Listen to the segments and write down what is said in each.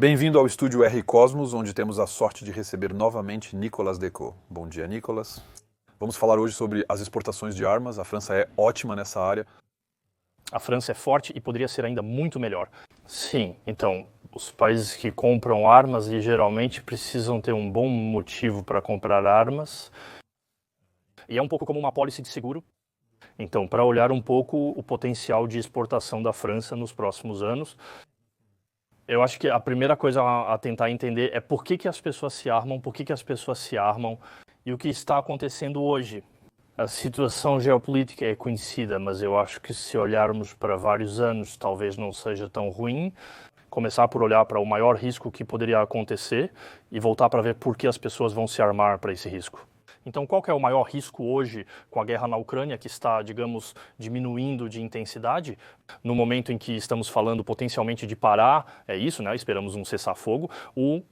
Bem-vindo ao estúdio R Cosmos, onde temos a sorte de receber novamente Nicolas Decaux. Bom dia, Nicolas. Vamos falar hoje sobre as exportações de armas. A França é ótima nessa área. A França é forte e poderia ser ainda muito melhor. Sim, então, os países que compram armas e geralmente precisam ter um bom motivo para comprar armas. E é um pouco como uma apólice de seguro. Então, para olhar um pouco o potencial de exportação da França nos próximos anos, eu acho que a primeira coisa a tentar entender é por que as pessoas se armam, e o que está acontecendo hoje. A situação geopolítica é conhecida, mas eu acho que se olharmos para vários anos, talvez não seja tão ruim. Começar por olhar para o maior risco que poderia acontecer e voltar para ver por que as pessoas vão se armar para esse risco. Então, qual que é o maior risco hoje com a guerra na Ucrânia, que está, digamos, diminuindo de intensidade? No momento em que estamos falando potencialmente de parar, é isso, né? Esperamos um cessar-fogo. O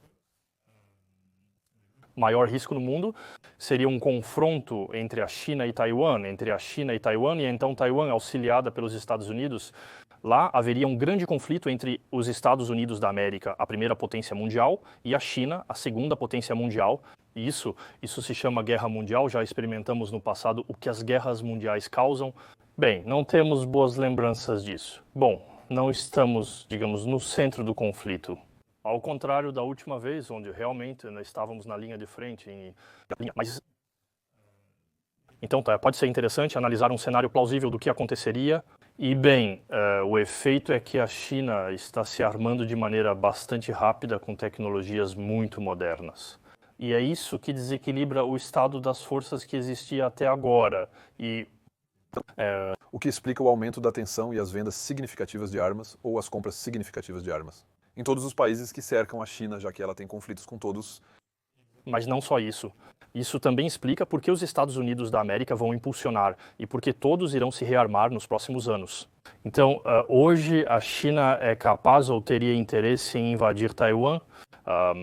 maior risco no mundo seria um confronto entre a China e Taiwan, e então Taiwan, auxiliada pelos Estados Unidos. Lá haveria um grande conflito entre os Estados Unidos da América, a primeira potência mundial, e a China, a segunda potência mundial. E isso se chama guerra mundial, já experimentamos no passado o que as guerras mundiais causam. Bem, não temos boas lembranças disso. Bom, não estamos, digamos, no centro do conflito. Ao contrário da última vez, onde realmente nós estávamos na linha de frente. Mas então, pode ser interessante analisar um cenário plausível do que aconteceria. E, bem, o efeito é que a China está se armando de maneira bastante rápida com tecnologias muito modernas. E é isso que desequilibra o estado das forças que existia até agora. O que explica o aumento da tensão e as vendas significativas de armas ou as compras significativas de armas em todos os países que cercam a China, já que ela tem conflitos com todos. Mas não só isso. Isso também explica por que os Estados Unidos da América vão impulsionar e por que todos irão se rearmar nos próximos anos. Então, hoje a China é capaz ou teria interesse em invadir Taiwan.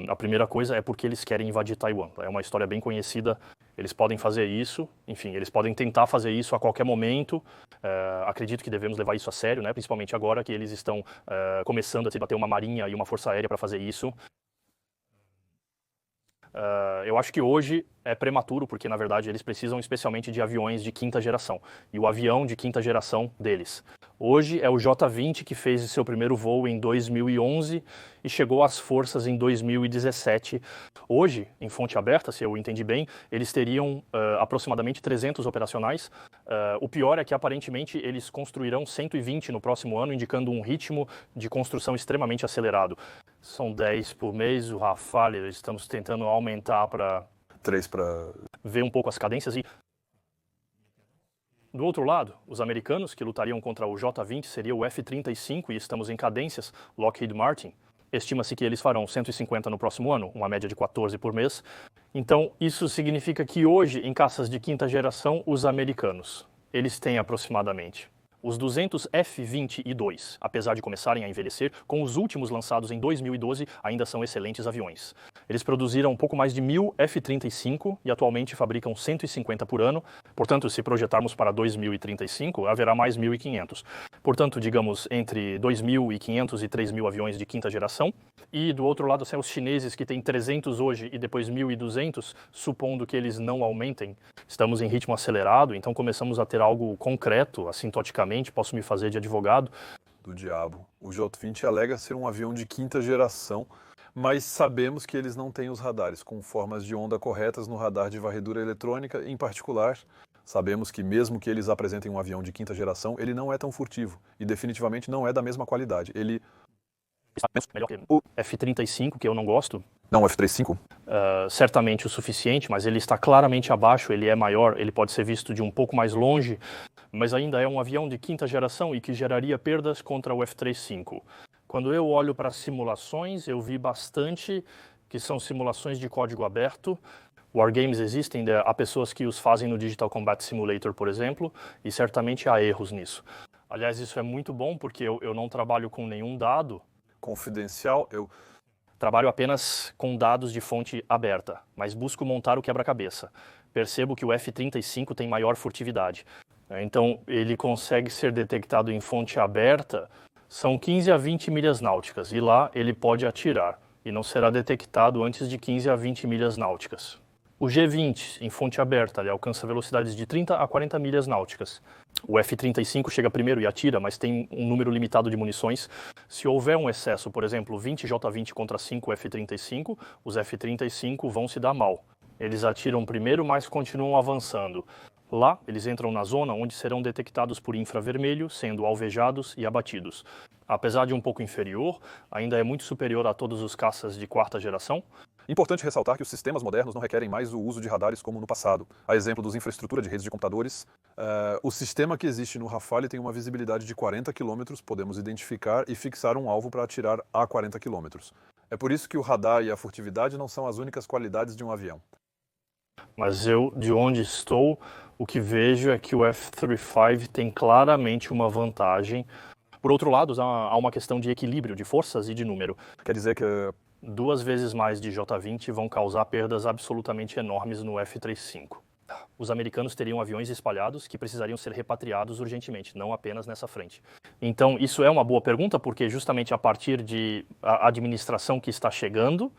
A primeira coisa é porque eles querem invadir Taiwan. É uma história bem conhecida. Eles podem fazer isso, enfim, eles podem tentar fazer isso a qualquer momento. Acredito que devemos levar isso a sério, né? Principalmente agora que eles estão começando a ter uma marinha e uma força aérea para fazer isso. Eu acho que hoje é prematuro, porque na verdade eles precisam especialmente de aviões de quinta geração. E o avião de quinta geração deles hoje é o J-20, que fez seu primeiro voo em 2011 e chegou às forças em 2017. Hoje, em fonte aberta, se eu entendi bem, eles teriam aproximadamente 300 operacionais. O pior é que aparentemente eles construirão 120 no próximo ano, indicando um ritmo de construção extremamente acelerado. São 10 por mês, o Rafale, estamos tentando aumentar para 3 para ver um pouco as cadências. E do outro lado, os americanos que lutariam contra o J-20 seria o F-35 e estamos em cadências. Lockheed Martin, estima-se que eles farão 150 no próximo ano, uma média de 14 por mês. Então, isso significa que hoje, em caças de quinta geração, os americanos, eles têm aproximadamente os 200 F-22, apesar de começarem a envelhecer, com os últimos lançados em 2012, ainda são excelentes aviões. Eles produziram um pouco mais de 1.000 F-35 e atualmente fabricam 150 por ano. Portanto, se projetarmos para 2035, haverá mais 1.500. Portanto, digamos, entre 2.500 e 3.000 aviões de quinta geração. E do outro lado, os chineses que têm 300 hoje e depois 1.200, supondo que eles não aumentem. Estamos em ritmo acelerado, então começamos a ter algo concreto, assintoticamente, posso me fazer de advogado. Do diabo. O J-20 alega ser um avião de quinta geração, mas sabemos que eles não têm os radares com formas de onda corretas no radar de varredura eletrônica. Em particular, sabemos que mesmo que eles apresentem um avião de quinta geração, ele não é tão furtivo e definitivamente não é da mesma qualidade. Ele melhor que o F-35, que eu não gosto. Não, o F-35? Certamente o suficiente, mas ele está claramente abaixo, ele é maior, ele pode ser visto de um pouco mais longe, mas ainda é um avião de quinta geração e que geraria perdas contra o F-35. Quando eu olho para simulações, eu vi bastante que são simulações de código aberto. Wargames existem, há pessoas que os fazem no Digital Combat Simulator, por exemplo, e certamente há erros nisso. Aliás, isso é muito bom porque eu não trabalho com nenhum dado confidencial, eu trabalho apenas com dados de fonte aberta, mas busco montar o quebra-cabeça. Percebo que o F-35 tem maior furtividade. Então, ele consegue ser detectado em fonte aberta São 15 a 20 milhas náuticas e lá ele pode atirar e não será detectado antes de 15 a 20 milhas náuticas. O G-20, em fonte aberta, ele alcança velocidades de 30 a 40 milhas náuticas. O F-35 chega primeiro e atira, mas tem um número limitado de munições. Se houver um excesso, por exemplo, 20 J-20 contra 5 F-35, os F-35 vão se dar mal. Eles atiram primeiro, mas continuam avançando. Lá, eles entram na zona onde serão detectados por infravermelho, sendo alvejados e abatidos. Apesar de um pouco inferior, ainda é muito superior a todos os caças de quarta geração. Importante ressaltar que os sistemas modernos não requerem mais o uso de radares como no passado. A exemplo dos infraestrutura de redes de computadores, o sistema que existe no Rafale tem uma visibilidade de 40 km, podemos identificar e fixar um alvo para atirar a 40 km. É por isso que o radar e a furtividade não são as únicas qualidades de um avião. Mas eu, de onde estou, o que vejo é que o F-35 tem claramente uma vantagem. Por outro lado, há uma questão de equilíbrio, de forças e de número. Quer dizer que 2 vezes mais de J-20 vão causar perdas absolutamente enormes no F-35. Os americanos teriam aviões espalhados que precisariam ser repatriados urgentemente, não apenas nessa frente. Então, isso é uma boa pergunta, porque justamente a partir de a administração que está chegando,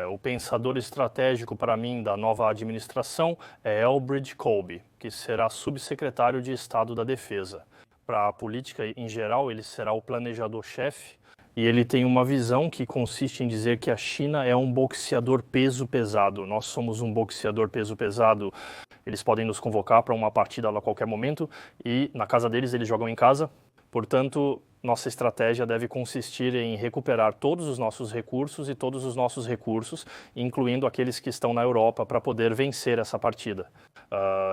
o pensador estratégico para mim da nova administração é Elbridge Colby, que será subsecretário de Estado da Defesa. Para a política em geral, ele será o planejador-chefe. E ele tem uma visão que consiste em dizer que a China é um boxeador peso pesado. Nós somos um boxeador peso pesado. Eles podem nos convocar para uma partida a qualquer momento e na casa deles eles jogam em casa. Portanto, nossa estratégia deve consistir em recuperar todos os nossos recursos e todos os nossos recursos, incluindo aqueles que estão na Europa, para poder vencer essa partida.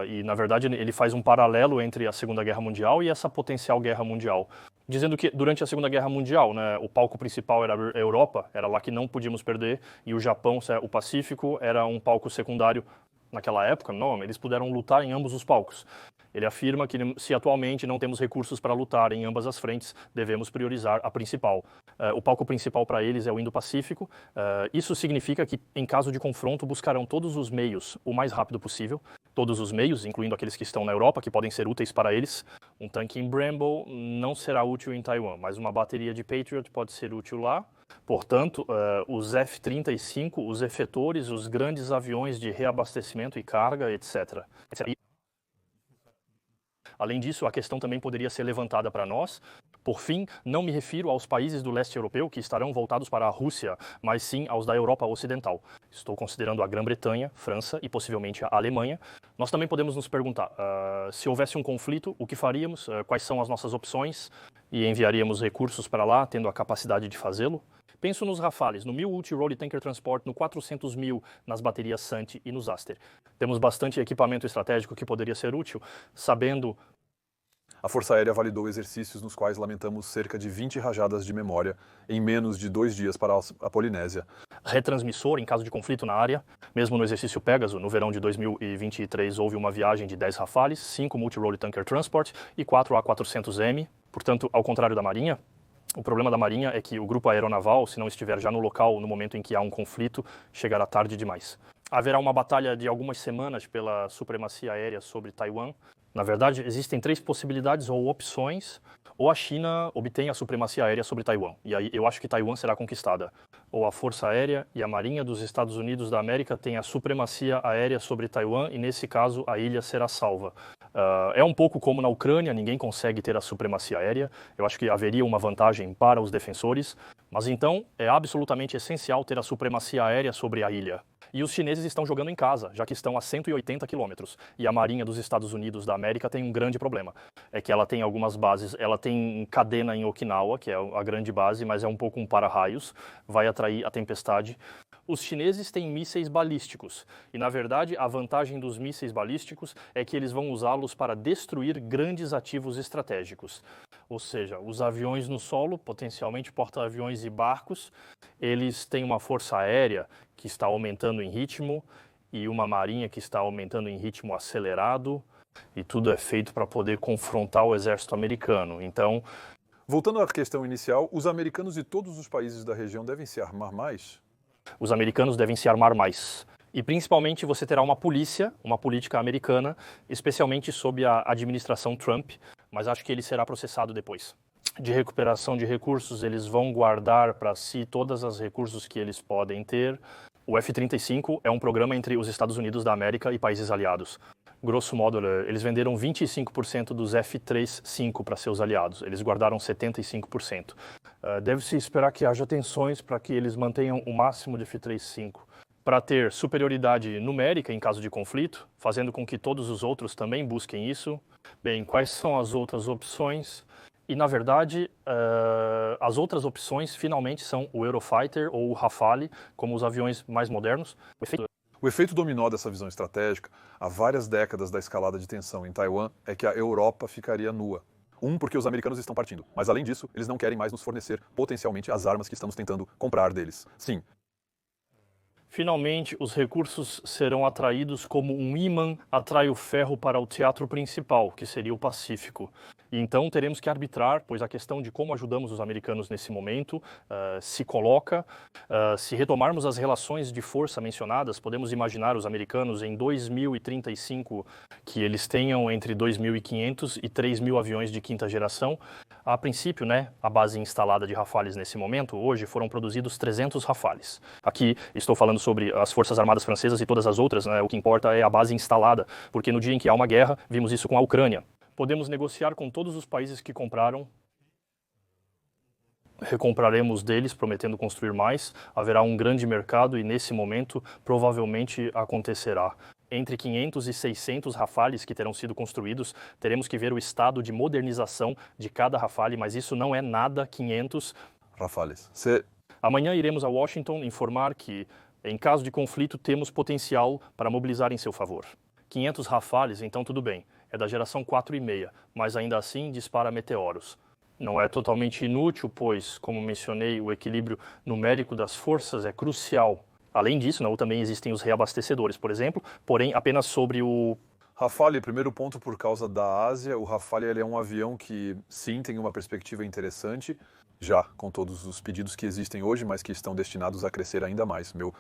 E, na verdade, ele faz um paralelo entre a Segunda Guerra Mundial e essa potencial guerra mundial, dizendo que durante a Segunda Guerra Mundial, né, o palco principal era a Europa, era lá que não podíamos perder, e o Japão, o Pacífico, era um palco secundário. Naquela época, não, eles puderam lutar em ambos os palcos. Ele afirma que se atualmente não temos recursos para lutar em ambas as frentes, devemos priorizar a principal. O palco principal para eles é o Indo-Pacífico. Isso significa que, em caso de confronto, buscarão todos os meios o mais rápido possível. Todos os meios, incluindo aqueles que estão na Europa, que podem ser úteis para eles. Um tanque em Brembo não será útil em Taiwan, mas uma bateria de Patriot pode ser útil lá. Portanto, os F-35, os efetores, os grandes aviões de reabastecimento e carga, etc. Além disso, a questão também poderia ser levantada para nós. Por fim, não me refiro aos países do leste europeu que estarão voltados para a Rússia, mas sim aos da Europa Ocidental. Estou considerando a Grã-Bretanha, França e possivelmente a Alemanha. Nós também podemos nos perguntar, se houvesse um conflito, o que faríamos? Quais são as nossas opções? E enviaríamos recursos para lá, tendo a capacidade de fazê-lo? Penso nos Rafales, no 1000 Multi-Role Tanker Transport, no 400.000 nas baterias Santee e nos Aster. Temos bastante equipamento estratégico que poderia ser útil, sabendo... A Força Aérea validou exercícios nos quais lamentamos cerca de 20 rajadas de memória em menos de 2 dias para a Polinésia. Retransmissor em caso de conflito na área. Mesmo no exercício Pegasus, no verão de 2023, houve uma viagem de 10 Rafales, 5 Multi-Role Tanker Transport e 4 A400M. Portanto, ao contrário da Marinha, o problema da Marinha é que o grupo aeronaval, se não estiver já no local no momento em que há um conflito, chegará tarde demais. Haverá uma batalha de algumas semanas pela supremacia aérea sobre Taiwan. Na verdade, existem 3 possibilidades ou opções. Ou a China obtém a supremacia aérea sobre Taiwan, e aí eu acho que Taiwan será conquistada. Ou a Força Aérea e a Marinha dos Estados Unidos da América têm a supremacia aérea sobre Taiwan, e nesse caso a ilha será salva. É um pouco como na Ucrânia, ninguém consegue ter a supremacia aérea. Eu acho que haveria uma vantagem para os defensores, mas então é absolutamente essencial ter a supremacia aérea sobre a ilha. E os chineses estão jogando em casa, já que estão a 180 quilômetros. E a Marinha dos Estados Unidos da América tem um grande problema. É que ela tem algumas bases, ela tem cadena em Okinawa, que é a grande base, mas é um pouco um para-raios, vai atrair a tempestade. Os chineses têm mísseis balísticos. E, na verdade, a vantagem dos mísseis balísticos é que eles vão usá-los para destruir grandes ativos estratégicos. Ou seja, os aviões no solo, potencialmente porta-aviões e barcos, eles têm uma força aérea que está aumentando em ritmo e uma marinha que está aumentando em ritmo acelerado, e tudo é feito para poder confrontar o exército americano. Então, voltando à questão inicial, os americanos e todos os países da região devem se armar mais? Os americanos devem se armar mais. E principalmente você terá uma polícia, uma política americana, especialmente sob a administração Trump, mas acho que ele será processado depois. de recuperação de recursos, eles vão guardar para si todos os recursos que eles podem ter. O F-35 é um programa entre os Estados Unidos da América e países aliados. Grosso modo, eles venderam 25% dos F-35 para seus aliados. Eles guardaram 75%. Deve-se esperar que haja tensões para que eles mantenham o máximo de F-35. Para ter superioridade numérica em caso de conflito, fazendo com que todos os outros também busquem isso. Bem, quais são as outras opções? E, na verdade, as outras opções finalmente são o Eurofighter ou o Rafale, como os aviões mais modernos. O efeito dominó dessa visão estratégica, há várias décadas da escalada de tensão em Taiwan, é que a Europa ficaria nua. Porque os americanos estão partindo, mas além disso, eles não querem mais nos fornecer potencialmente as armas que estamos tentando comprar deles. Sim. Finalmente, os recursos serão atraídos como um ímã atrai o ferro para o teatro principal, que seria o Pacífico. E então teremos que arbitrar, pois a questão de como ajudamos os americanos nesse momento se coloca. Se retomarmos as relações de força mencionadas, podemos imaginar os americanos em 2035 que eles tenham entre 2.500 e 3.000 aviões de quinta geração. A princípio, a base instalada de Rafales nesse momento, hoje foram produzidos 300 Rafales. Aqui estou falando sobre as Forças Armadas Francesas e todas as outras, o que importa é a base instalada, porque no dia em que há uma guerra, vimos isso com a Ucrânia. Podemos negociar com todos os países que compraram, recompraremos deles, prometendo construir mais. Haverá um grande mercado e, nesse momento, provavelmente acontecerá. Entre 500 e 600 Rafales que terão sido construídos, teremos que ver o estado de modernização de cada Rafale, mas isso não é nada 500 Rafales. Amanhã iremos a Washington informar que, em caso de conflito, temos potencial para mobilizar em seu favor. 500 Rafales, então tudo bem. É da geração 4,5, mas ainda assim dispara meteoros. Não é totalmente inútil, pois, como mencionei, o equilíbrio numérico das forças é crucial. Além disso, também existem os reabastecedores, por exemplo, porém apenas sobre o... Rafale, primeiro ponto por causa da Ásia. O Rafale ele é um avião que, sim, tem uma perspectiva interessante, já com todos os pedidos que existem hoje, mas que estão destinados a crescer ainda mais. Meu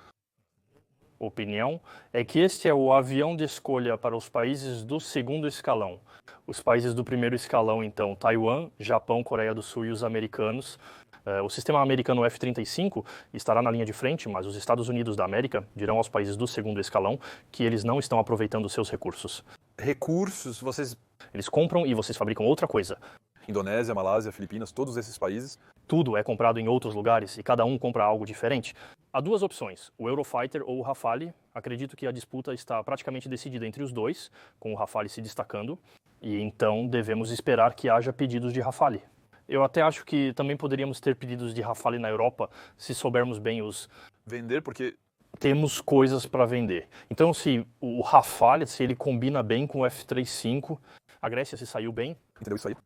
opinião é que este é o avião de escolha para os países do segundo escalão. Os países do primeiro escalão, então, Taiwan, Japão, Coreia do Sul e os americanos. O sistema americano F-35 estará na linha de frente, mas os Estados Unidos da América dirão aos países do segundo escalão que eles não estão aproveitando seus recursos. Recursos, vocês... Eles compram e vocês fabricam outra coisa. Indonésia, Malásia, Filipinas, todos esses países. Tudo é comprado em outros lugares e cada um compra algo diferente. Há duas opções, o Eurofighter ou o Rafale. Acredito que a disputa está praticamente decidida entre os dois, com o Rafale se destacando. E então devemos esperar que haja pedidos de Rafale. Eu até acho que também poderíamos ter pedidos de Rafale na Europa, se soubermos bem os... Vender, porque... Temos coisas para vender. Então, se o Rafale, se ele combina bem com o F-35, a Grécia se saiu bem. Entendeu isso aí?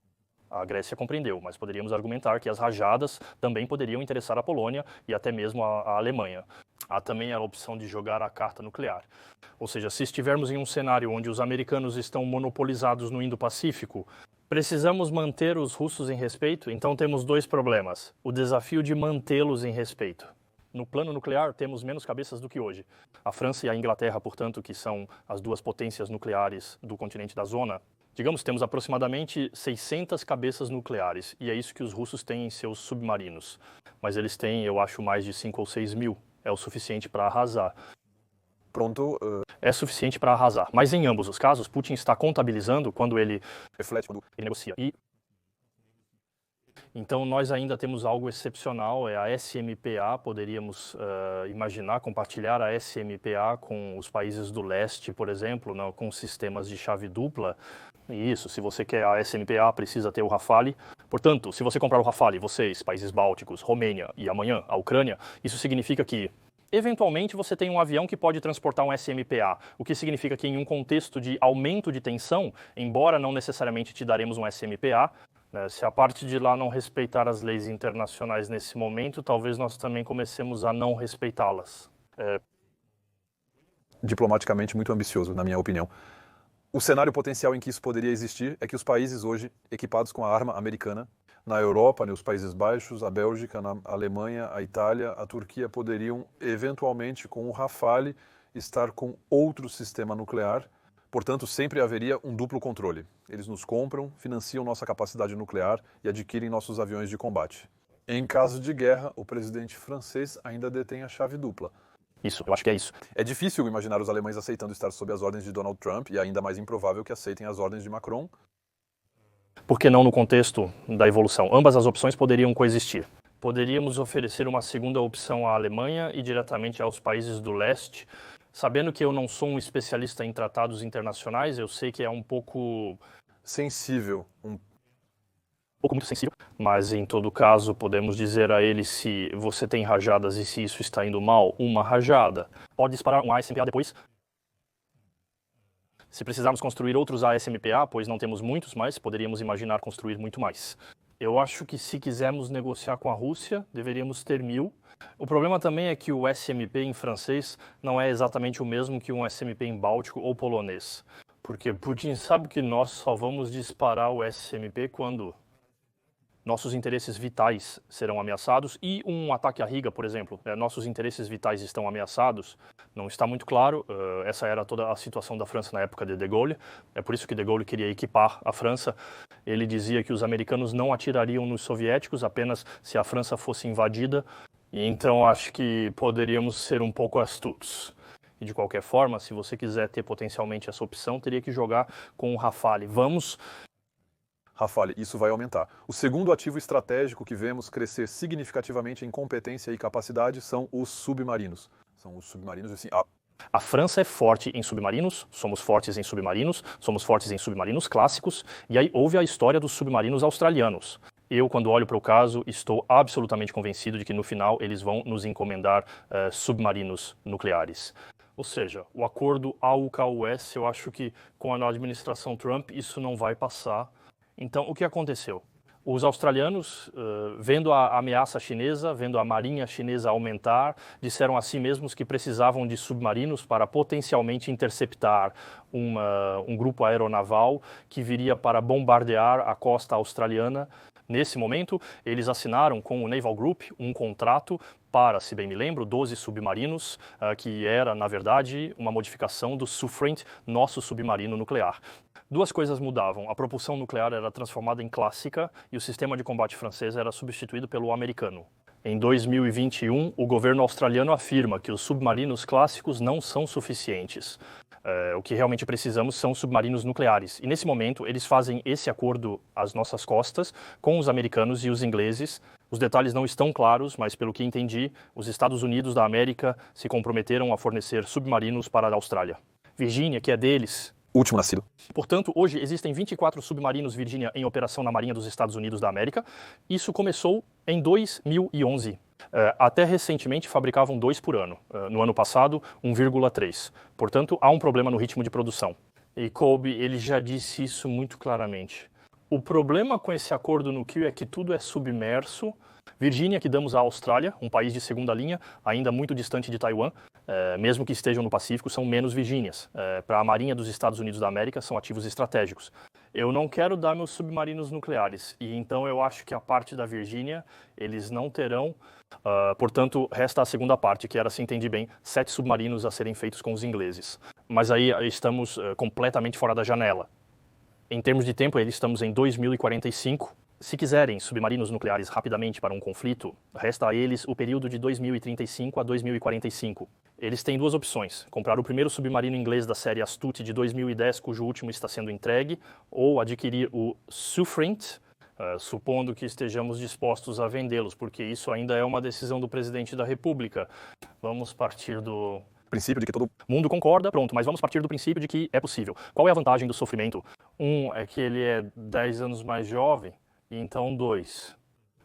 A Grécia compreendeu, mas poderíamos argumentar que as rajadas também poderiam interessar a Polônia e até mesmo a Alemanha. Há também a opção de jogar a carta nuclear. Ou seja, se estivermos em um cenário onde os americanos estão monopolizados no Indo-Pacífico, precisamos manter os russos em respeito, então temos dois problemas. O desafio de mantê-los em respeito. No plano nuclear, temos menos cabeças do que hoje. A França e a Inglaterra, portanto, que são as duas potências nucleares do continente da zona, digamos, temos aproximadamente 600 cabeças nucleares, e é isso que os russos têm em seus submarinos. Mas eles têm, eu acho, mais de 5 ou 6 mil. É o suficiente para arrasar. Pronto. É suficiente para arrasar. Mas em ambos os casos, Putin está contabilizando quando ele... reflete, quando ele negocia. Então, nós ainda temos algo excepcional, é a SMPA, poderíamos imaginar, compartilhar a SMPA com os países do leste, por exemplo, com sistemas de chave dupla. E isso, se você quer a SMPA, precisa ter o Rafale. Portanto, se você comprar o Rafale, vocês, países bálticos, Romênia e amanhã a Ucrânia, isso significa que, eventualmente, você tem um avião que pode transportar um SMPA, o que significa que em um contexto de aumento de tensão, embora não necessariamente te daremos um SMPA, se a parte de lá não respeitar as leis internacionais nesse momento, talvez nós também comecemos a não respeitá-las. Diplomaticamente muito ambicioso, na minha opinião. O cenário potencial em que isso poderia existir é que os países hoje, equipados com a arma americana, na Europa, nos Países Baixos, a Bélgica, na Alemanha, a Itália, a Turquia, poderiam, eventualmente, com o Rafale, estar com outro sistema nuclear Portanto, sempre haveria um duplo controle. Eles nos compram, financiam nossa capacidade nuclear e adquirem nossos aviões de combate. Em caso de guerra, o presidente francês ainda detém a chave dupla. Isso, eu acho que é isso. É difícil imaginar os alemães aceitando estar sob as ordens de Donald Trump e ainda mais improvável que aceitem as ordens de Macron. Por que não no contexto da evolução? Ambas as opções poderiam coexistir. Poderíamos oferecer uma segunda opção à Alemanha e diretamente aos países do leste. Sabendo que eu não sou um especialista em tratados internacionais, eu sei que é um pouco sensível, muito sensível, mas em todo caso podemos dizer a ele: se você tem rajadas e se isso está indo mal, uma rajada. Pode disparar um ASMPA depois. Se precisarmos construir outros ASMPA, pois não temos muitos, mas poderíamos imaginar construir muito mais. Eu acho que se quisermos negociar com a Rússia, deveríamos ter 1000. O problema também é que o SMP em francês não é exatamente o mesmo que um SMP em báltico ou polonês. Porque Putin sabe que nós só vamos disparar o SMP quando nossos interesses vitais serão ameaçados e um ataque à Riga, por exemplo. Nossos interesses vitais estão ameaçados, não está muito claro. Essa era toda a situação da França na época de Gaulle. É por isso que de Gaulle queria equipar a França. Ele dizia que os americanos não atirariam nos soviéticos apenas se a França fosse invadida. E então acho que poderíamos ser um pouco astutos. E de qualquer forma, se você quiser ter potencialmente essa opção, teria que jogar com o Rafale. Rafale, isso vai aumentar. O segundo ativo estratégico que vemos crescer significativamente em competência e capacidade são os submarinos. São os submarinos, assim... A França é forte em submarinos, somos fortes em submarinos clássicos, e aí houve a história dos submarinos australianos. Eu, quando olho para o caso, estou absolutamente convencido de que no final eles vão nos encomendar submarinos nucleares. Ou seja, o acordo AUKUS, eu acho que com a administração Trump isso não vai passar. Então, o que aconteceu? Os australianos, vendo a ameaça chinesa, vendo a marinha chinesa aumentar, disseram a si mesmos que precisavam de submarinos para potencialmente interceptar um grupo aeronaval que viria para bombardear a costa australiana. Nesse momento, eles assinaram com o Naval Group um contrato para, se bem me lembro, 12 submarinos, que era, na verdade, uma modificação do Suffrent, nosso submarino nuclear. Duas coisas mudavam. A propulsão nuclear era transformada em clássica e o sistema de combate francês era substituído pelo americano. Em 2021, o governo australiano afirma que os submarinos clássicos não são suficientes. O que realmente precisamos são submarinos nucleares. E nesse momento, eles fazem esse acordo às nossas costas com os americanos e os ingleses. Os detalhes não estão claros, mas pelo que entendi, os Estados Unidos da América se comprometeram a fornecer submarinos para a Austrália. Virgínia, que é deles, último nascido. Portanto, hoje existem 24 submarinos Virginia em operação na Marinha dos Estados Unidos da América. Isso começou em 2011. Até recentemente fabricavam 2 por ano. No ano passado, 1,3. Portanto, há um problema no ritmo de produção. E Colby, ele já disse isso muito claramente. O problema com esse acordo no Kiel é que tudo é submerso. Virgínia, que damos à Austrália, um país de segunda linha, ainda muito distante de Taiwan, mesmo que estejam no Pacífico, são menos Virgínias. Para a Marinha dos Estados Unidos da América, são ativos estratégicos. Eu não quero dar meus submarinos nucleares, e então eu acho que a parte da Virgínia, eles não terão. Portanto, resta a segunda parte, que era, se entendi bem, 7 submarinos a serem feitos com os ingleses. Mas aí estamos completamente fora da janela. Em termos de tempo, estamos em 2045. Se quiserem submarinos nucleares rapidamente para um conflito, resta a eles o período de 2035 a 2045. Eles têm 2 opções: comprar o primeiro submarino inglês da série Astute de 2010, cujo último está sendo entregue, ou adquirir o Suffrent, supondo que estejamos dispostos a vendê-los, porque isso ainda é uma decisão do presidente da República. Vamos partir do princípio de que todo mundo concorda, pronto, mas vamos partir do princípio de que é possível. Qual é a vantagem do sofrimento? É que ele é 10 anos mais jovem, e então 2.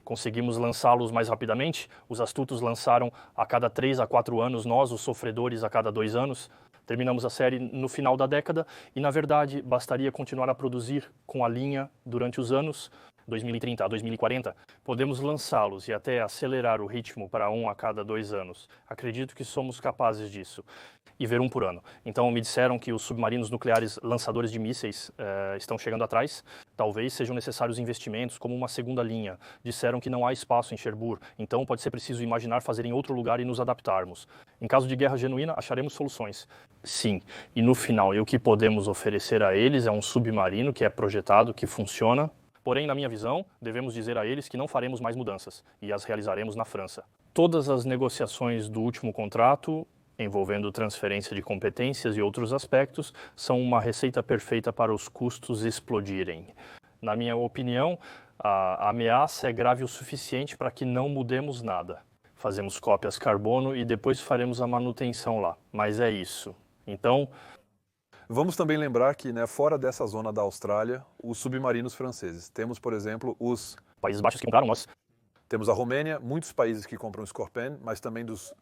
Conseguimos lançá-los mais rapidamente. Os astutos lançaram a cada 3 a 4 anos, nós, os sofredores, a cada 2 anos. Terminamos a série no final da década e, na verdade, bastaria continuar a produzir com a linha durante os anos. 2030 a 2040, podemos lançá-los e até acelerar o ritmo para 1 a cada 2 anos. Acredito que somos capazes disso. E ver 1 por ano. Então me disseram que os submarinos nucleares lançadores de mísseis estão chegando atrás. Talvez sejam necessários investimentos como uma segunda linha. Disseram que não há espaço em Cherbourg, então pode ser preciso imaginar fazer em outro lugar e nos adaptarmos. Em caso de guerra genuína, acharemos soluções. Sim, e no final, o que podemos oferecer a eles é um submarino que é projetado, que funciona. Porém, na minha visão, devemos dizer a eles que não faremos mais mudanças e as realizaremos na França. Todas as negociações do último contrato, envolvendo transferência de competências e outros aspectos, são uma receita perfeita para os custos explodirem. Na minha opinião, a ameaça é grave o suficiente para que não mudemos nada. Fazemos cópias carbono e depois faremos a manutenção lá. Mas é isso. Então, vamos também lembrar que, fora dessa zona da Austrália, os submarinos franceses. Temos, por exemplo, os Países Baixos que compraram nós. Temos a Romênia, muitos países que compram Scorpion, mas também dos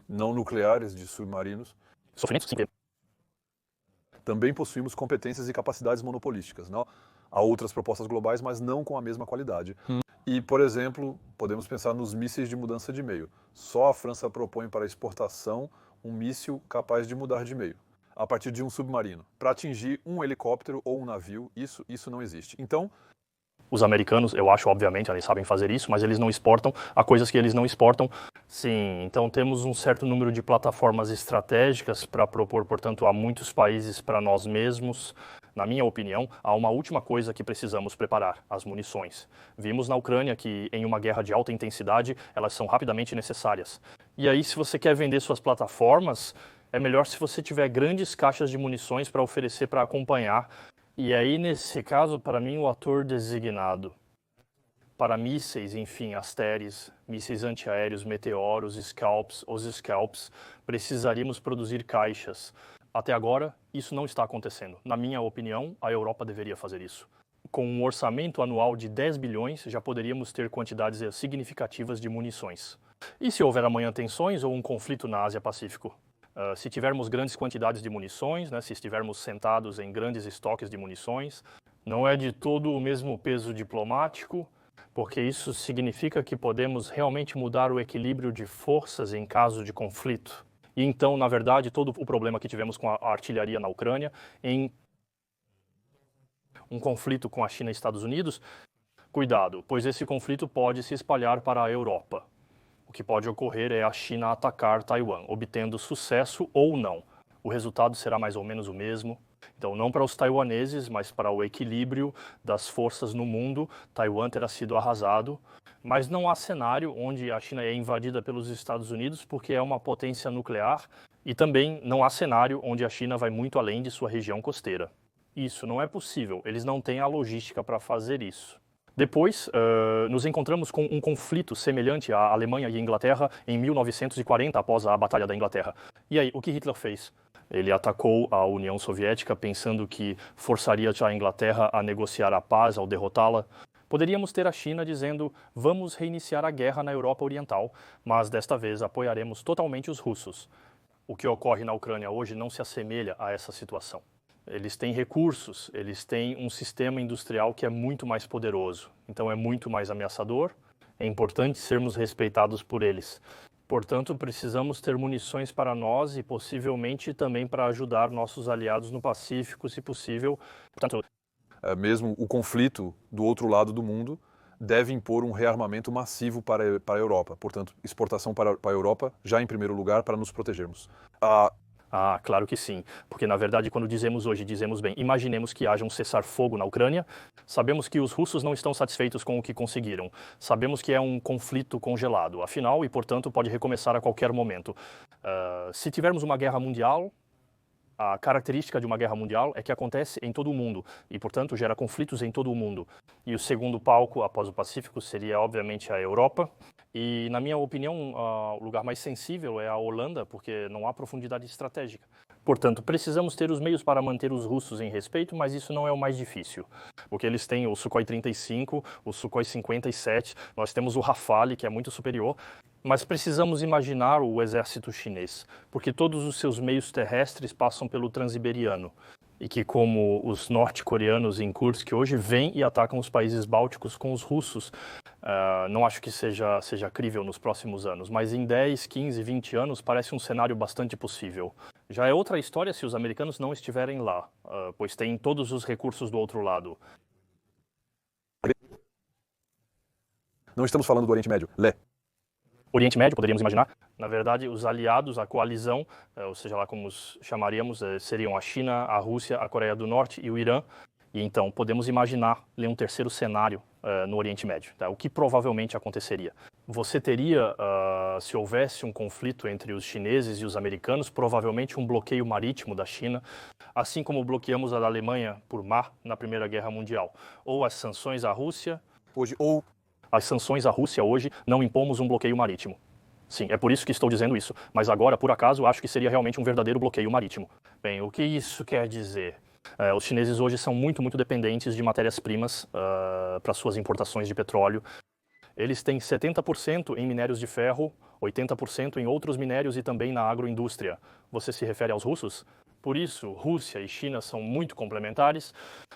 não nucleares de submarinos. Sofrimentos, sim. Também possuímos competências e capacidades monopolísticas. Não? Há outras propostas globais, mas não com a mesma qualidade. E, por exemplo, podemos pensar nos mísseis de mudança de meio. Só a França propõe para exportação um míssil capaz de mudar de meio, a partir de um submarino. Para atingir um helicóptero ou um navio, isso não existe. Então, os americanos, eu acho, obviamente, eles sabem fazer isso, mas eles não exportam a coisas que eles não exportam. Sim, então temos um certo número de plataformas estratégicas para propor, portanto, a muitos países para nós mesmos. Na minha opinião, há uma última coisa que precisamos preparar, as munições. Vimos na Ucrânia que, em uma guerra de alta intensidade, elas são rapidamente necessárias. E aí, se você quer vender suas plataformas, é melhor se você tiver grandes caixas de munições para oferecer para acompanhar. E aí, nesse caso, para mim, o ator designado para mísseis, enfim, Asteres, mísseis antiaéreos, Meteoros, Scalps, os Scalps, precisaríamos produzir caixas. Até agora, isso não está acontecendo. Na minha opinião, a Europa deveria fazer isso. Com um orçamento anual de 10 bilhões, já poderíamos ter quantidades significativas de munições. E se houver amanhã tensões ou um conflito na Ásia-Pacífico? Se tivermos grandes quantidades de munições, se estivermos sentados em grandes estoques de munições, não é de todo o mesmo peso diplomático, porque isso significa que podemos realmente mudar o equilíbrio de forças em caso de conflito. E então, na verdade, todo o problema que tivemos com a artilharia na Ucrânia, em um conflito com a China e Estados Unidos, cuidado, pois esse conflito pode se espalhar para a Europa. O que pode ocorrer é a China atacar Taiwan, obtendo sucesso ou não. O resultado será mais ou menos o mesmo. Então, não para os taiwaneses, mas para o equilíbrio das forças no mundo, Taiwan terá sido arrasado. Mas não há cenário onde a China é invadida pelos Estados Unidos porque é uma potência nuclear. E também não há cenário onde a China vai muito além de sua região costeira. Isso não é possível. Eles não têm a logística para fazer isso. Depois, nos encontramos com um conflito semelhante à Alemanha e Inglaterra em 1940, após a Batalha da Inglaterra. E aí, o que Hitler fez? Ele atacou a União Soviética pensando que forçaria a Inglaterra a negociar a paz ao derrotá-la. Poderíamos ter a China dizendo, vamos reiniciar a guerra na Europa Oriental, mas desta vez apoiaremos totalmente os russos. O que ocorre na Ucrânia hoje não se assemelha a essa situação. Eles têm recursos, eles têm um sistema industrial que é muito mais poderoso. Então é muito mais ameaçador, é importante sermos respeitados por eles. Portanto, precisamos ter munições para nós e possivelmente também para ajudar nossos aliados no Pacífico, se possível. Portanto, mesmo o conflito do outro lado do mundo deve impor um rearmamento massivo para a Europa. Portanto, exportação para a Europa, já em primeiro lugar, para nos protegermos. Claro que sim, porque na verdade quando dizemos hoje, dizemos bem, imaginemos que haja um cessar-fogo na Ucrânia, sabemos que os russos não estão satisfeitos com o que conseguiram, sabemos que é um conflito congelado, afinal, e portanto pode recomeçar a qualquer momento. Se tivermos uma guerra mundial, a característica de uma guerra mundial é que acontece em todo o mundo e, portanto, gera conflitos em todo o mundo. E o segundo palco, após o Pacífico, seria, obviamente, a Europa. E, na minha opinião, o lugar mais sensível é a Holanda, porque não há profundidade estratégica. Portanto, precisamos ter os meios para manter os russos em respeito, mas isso não é o mais difícil. Porque eles têm o Sukhoi 35, o Sukhoi 57, nós temos o Rafale, que é muito superior. Mas precisamos imaginar o exército chinês, porque todos os seus meios terrestres passam pelo Transiberiano. E que, como os norte-coreanos em Kursk hoje, vêm e atacam os países bálticos com os russos. Não acho que seja crível nos próximos anos, mas em 10, 15, 20 anos parece um cenário bastante possível. Já é outra história se os americanos não estiverem lá, pois têm todos os recursos do outro lado. Não estamos falando do Oriente Médio. Oriente Médio, poderíamos imaginar. Na verdade, os aliados, a coalizão, ou seja lá como os chamaríamos, seriam a China, a Rússia, a Coreia do Norte e o Irã. E então podemos imaginar um terceiro cenário no Oriente Médio, tá? O que provavelmente aconteceria. Você teria, se houvesse um conflito entre os chineses e os americanos, provavelmente um bloqueio marítimo da China, assim como bloqueamos a da Alemanha por mar na Primeira Guerra Mundial. Ou as sanções à Rússia... As sanções à Rússia hoje não impomos um bloqueio marítimo. Sim, é por isso que estou dizendo isso. Mas agora, por acaso, acho que seria realmente um verdadeiro bloqueio marítimo. Bem, o que isso quer dizer? Os chineses hoje são muito dependentes de matérias-primas para suas importações de petróleo. Eles têm 70% em minérios de ferro, 80% em outros minérios e também na agroindústria. Você se refere aos russos? Por isso, Rússia e China são muito complementares,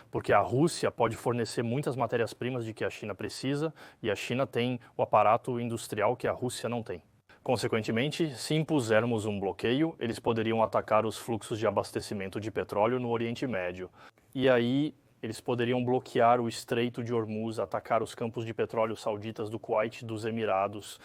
porque a Rússia pode fornecer muitas matérias-primas de que a China precisa e a China tem o aparato industrial que a Rússia não tem. Consequentemente, se impusermos um bloqueio, eles poderiam atacar os fluxos de abastecimento de petróleo no Oriente Médio. E aí, eles poderiam bloquear o Estreito de Hormuz, atacar os campos de petróleo sauditas do Kuwait, dos Emirados.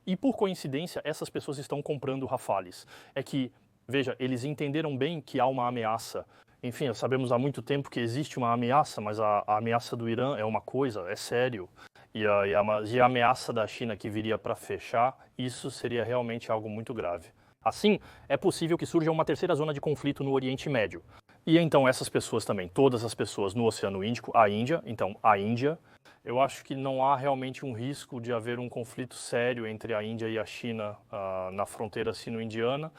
E por coincidência, essas pessoas estão comprando Rafales. É que, veja, eles entenderam bem que há uma ameaça. Enfim, sabemos há muito tempo que existe uma ameaça, mas a ameaça do Irã é uma coisa, é sério. E a ameaça da China que viria para fechar, isso seria realmente algo muito grave. Assim, é possível que surja uma terceira zona de conflito no Oriente Médio. E então essas pessoas também, todas as pessoas no Oceano Índico, a Índia, eu acho que não há realmente um risco de haver um conflito sério entre a Índia e a China na fronteira sino-indiana,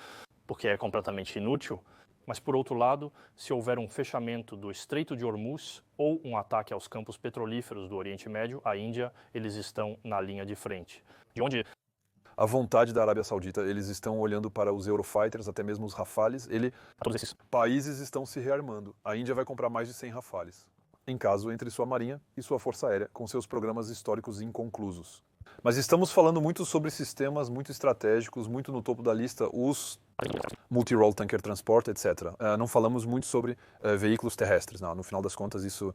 porque é completamente inútil. Mas, por outro lado, se houver um fechamento do Estreito de Hormuz ou um ataque aos campos petrolíferos do Oriente Médio, a Índia, eles estão na linha de frente. De onde... A vontade da Arábia Saudita, eles estão olhando para os Eurofighters, até mesmo os Rafales. Todos esses países estão se rearmando. A Índia vai comprar mais de 100 Rafales, em caso entre sua marinha e sua força aérea, com seus programas históricos inconclusos. Mas estamos falando muito sobre sistemas muito estratégicos, muito no topo da lista, os multi-role tanker transport, etc. Não falamos muito sobre veículos terrestres. Não. No final das contas, isso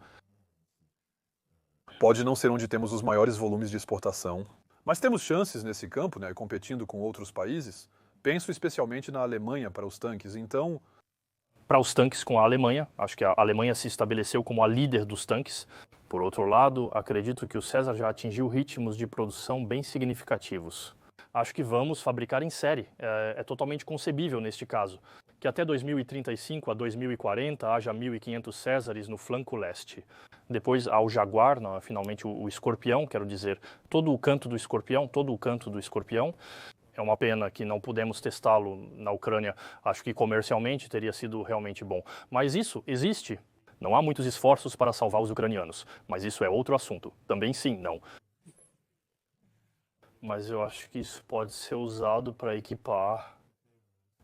pode não ser onde temos os maiores volumes de exportação. Mas temos chances nesse campo, né, competindo com outros países. Penso especialmente na Alemanha para os tanques. Então, para os tanques com a Alemanha, acho que a Alemanha se estabeleceu como a líder dos tanques. Por outro lado, acredito que o César já atingiu ritmos de produção bem significativos. Acho que vamos fabricar em série. É totalmente concebível neste caso, que até 2035 a 2040 haja 1.500 Césares no flanco leste. Depois ao Jaguar, finalmente o Escorpião, quero dizer, todo o canto do Escorpião. É uma pena que não pudemos testá-lo na Ucrânia. Acho que comercialmente teria sido realmente bom. Mas isso existe. Não há muitos esforços para salvar os ucranianos. Mas isso é outro assunto. Também sim, não. Mas eu acho que isso pode ser usado para equipar.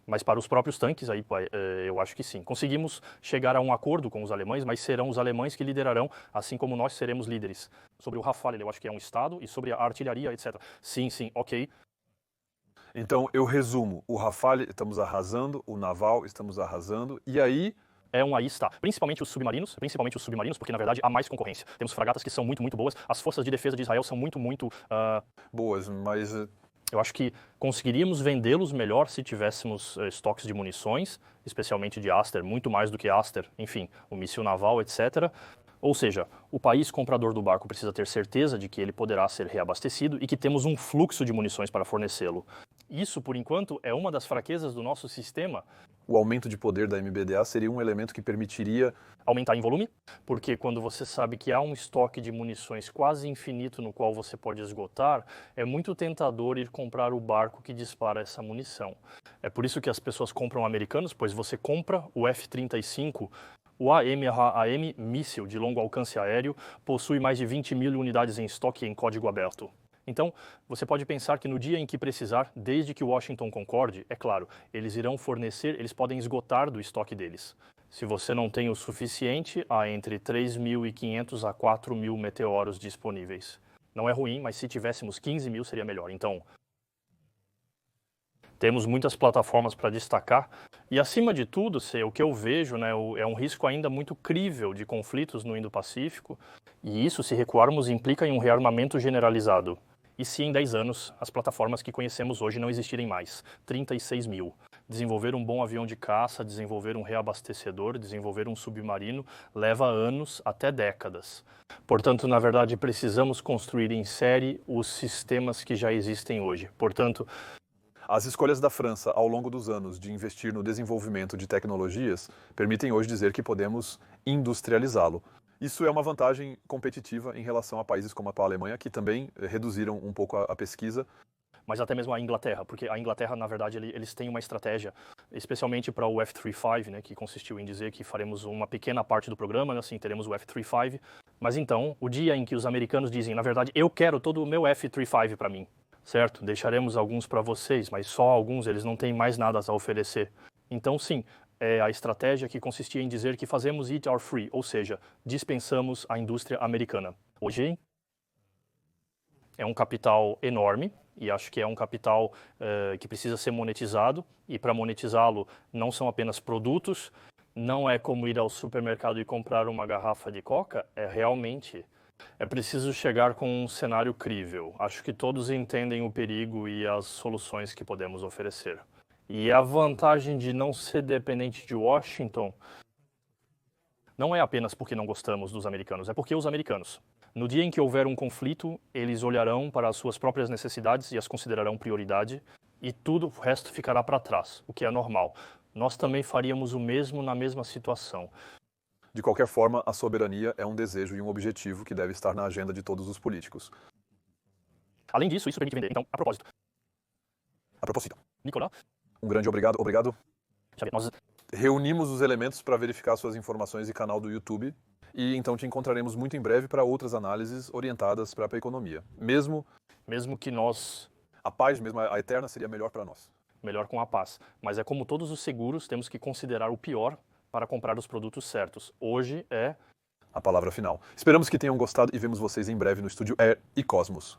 Mas para os próprios tanques, aí eu acho que sim. Conseguimos chegar a um acordo com os alemães, mas serão os alemães que liderarão, assim como nós seremos líderes. Sobre o Rafale, eu acho que é um Estado, e sobre a artilharia, etc. Sim, ok. Então, eu resumo. O Rafale, estamos arrasando. O Naval, estamos arrasando. E aí... Aí está. Principalmente os submarinos, porque na verdade há mais concorrência. Temos fragatas que são muito boas, as forças de defesa de Israel são muito boas, mas... Eu acho que conseguiríamos vendê-los melhor se tivéssemos estoques de munições, especialmente de Aster, muito mais do que Aster, enfim, o míssil naval, etc. Ou seja, o país comprador do barco precisa ter certeza de que ele poderá ser reabastecido e que temos um fluxo de munições para fornecê-lo. Isso, por enquanto, é uma das fraquezas do nosso sistema. O aumento de poder da MBDA seria um elemento que permitiria aumentar em volume, porque quando você sabe que há um estoque de munições quase infinito no qual você pode esgotar, é muito tentador ir comprar o barco que dispara essa munição. É por isso que as pessoas compram americanos, pois você compra o F-35, o AMRAAM míssil de longo alcance aéreo, possui mais de 20 mil unidades em estoque em código aberto. Então, você pode pensar que no dia em que precisar, desde que Washington concorde, é claro, eles irão fornecer, eles podem esgotar do estoque deles. Se você não tem o suficiente, há entre 3.500 a 4.000 meteoros disponíveis. Não é ruim, mas se tivéssemos 15.000 seria melhor. Então, temos muitas plataformas para destacar. E acima de tudo, o que eu vejo, né, é um risco ainda muito crível de conflitos no Indo-Pacífico. E isso, se recuarmos, implica em um rearmamento generalizado. E se em 10 anos as plataformas que conhecemos hoje não existirem mais? 36.000. Desenvolver um bom avião de caça, desenvolver um reabastecedor, desenvolver um submarino, leva anos até décadas. Portanto, na verdade, precisamos construir em série os sistemas que já existem hoje. Portanto, as escolhas da França ao longo dos anos de investir no desenvolvimento de tecnologias permitem hoje dizer que podemos industrializá-lo. Isso é uma vantagem competitiva em relação a países como a Alemanha, que também reduziram um pouco a pesquisa. Mas até mesmo a Inglaterra, porque a Inglaterra, na verdade, eles têm uma estratégia, especialmente para o F-35, né, que consistiu em dizer que faremos uma pequena parte do programa, né, assim, teremos o F-35. Mas então, o dia em que os americanos dizem, na verdade, eu quero todo o meu F-35 para mim, certo? Deixaremos alguns para vocês, mas só alguns, eles não têm mais nada a oferecer. Então, sim, é a estratégia que consistia em dizer que fazemos it or free, ou seja, dispensamos a indústria americana. Hoje é um capital enorme e acho que é um capital que precisa ser monetizado, e para monetizá-lo não são apenas produtos, não é como ir ao supermercado e comprar uma garrafa de coca, é preciso chegar com um cenário crível. Acho que todos entendem o perigo e as soluções que podemos oferecer. E a vantagem de não ser dependente de Washington não é apenas porque não gostamos dos americanos, é porque os americanos, no dia em que houver um conflito, eles olharão para as suas próprias necessidades e as considerarão prioridade, e tudo o resto ficará para trás, o que é normal. Nós também faríamos o mesmo na mesma situação. De qualquer forma, a soberania é um desejo e um objetivo que deve estar na agenda de todos os políticos. Além disso, isso permite vender. Então, a propósito. Nicolau? Um grande obrigado. Nós reunimos os elementos para verificar suas informações e canal do YouTube, e então te encontraremos muito em breve para outras análises orientadas para a economia. Mesmo que nós... A paz, mesmo a eterna, seria melhor para nós. Melhor com a paz. Mas é como todos os seguros, temos que considerar o pior para comprar os produtos certos. Hoje é a palavra final. Esperamos que tenham gostado e vemos vocês em breve no Estúdio Air e Cosmos.